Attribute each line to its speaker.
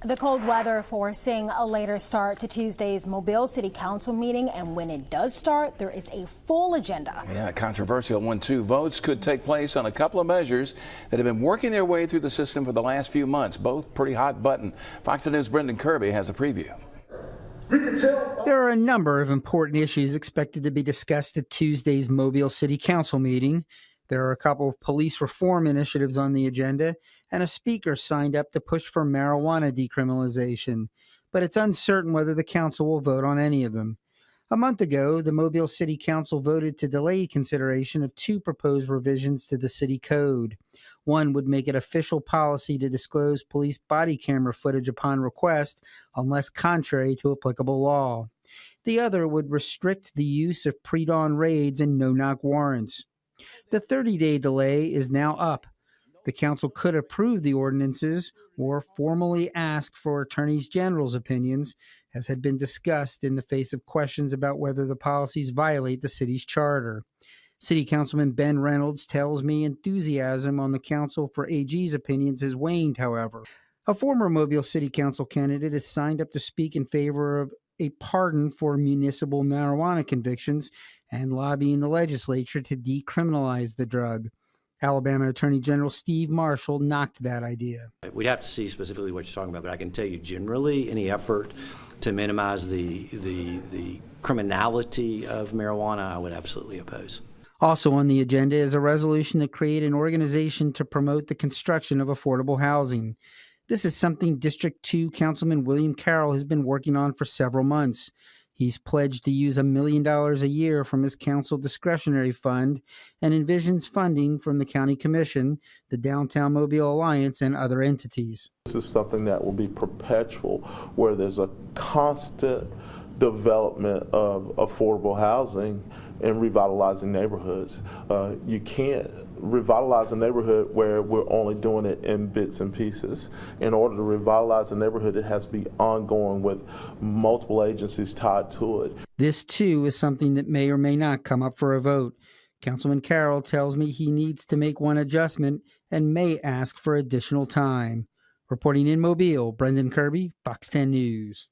Speaker 1: The cold weather forcing a later start to Tuesday's Mobile City Council meeting, and when it does start, there is a full agenda.
Speaker 2: Yeah, a controversial one too. Votes could take place on a couple of measures that have been working their way through the system for the last few months, both pretty hot button. Fox News' Brendan Kirby has a preview.
Speaker 3: There are a number of important issues expected to be discussed at Tuesday's Mobile City Council meeting. There are a couple of police reform initiatives on the agenda, and a speaker signed up to push for marijuana decriminalization. But it's uncertain whether the council will vote on any of them. A month ago, the Mobile City Council voted to delay consideration of two proposed revisions to the city code. One would make it official policy to disclose police body camera footage upon request, unless contrary to applicable law. The other would restrict the use of pre-dawn raids and no-knock warrants. The 30-day delay is now up. The council could approve the ordinances or formally ask for attorneys general's opinions, as had been discussed in the face of questions about whether the policies violate the city's charter. City Councilman Ben Reynolds tells me enthusiasm on the council for AG's opinions has waned, however. A former Mobile City Council candidate has signed up to speak in favor of a pardon for municipal marijuana convictions and lobbying the legislature to decriminalize the drug. Alabama Attorney General Steve Marshall knocked that idea.
Speaker 4: We'd have to see specifically what you're talking about, but I can tell you generally any effort to minimize the criminality of marijuana, I would absolutely oppose.
Speaker 3: Also on the agenda is a resolution to create an organization to promote the construction of affordable housing. This is something District 2 Councilman William Carroll has been working on for several months. He's pledged to use $1 million a year from his council discretionary fund and envisions funding from the County Commission, the Downtown Mobile Alliance, and other entities.
Speaker 5: This is something that will be perpetual, where there's a constant development of affordable housing and revitalizing neighborhoods. You can't revitalize a neighborhood where we're only doing it in bits and pieces. In order to revitalize a neighborhood, it has to be ongoing with multiple agencies tied to it.
Speaker 3: This, too, is something that may or may not come up for a vote. Councilman Carroll tells me he needs to make one adjustment and may ask for additional time. Reporting in Mobile, Brendan Kirby, Fox 10 News.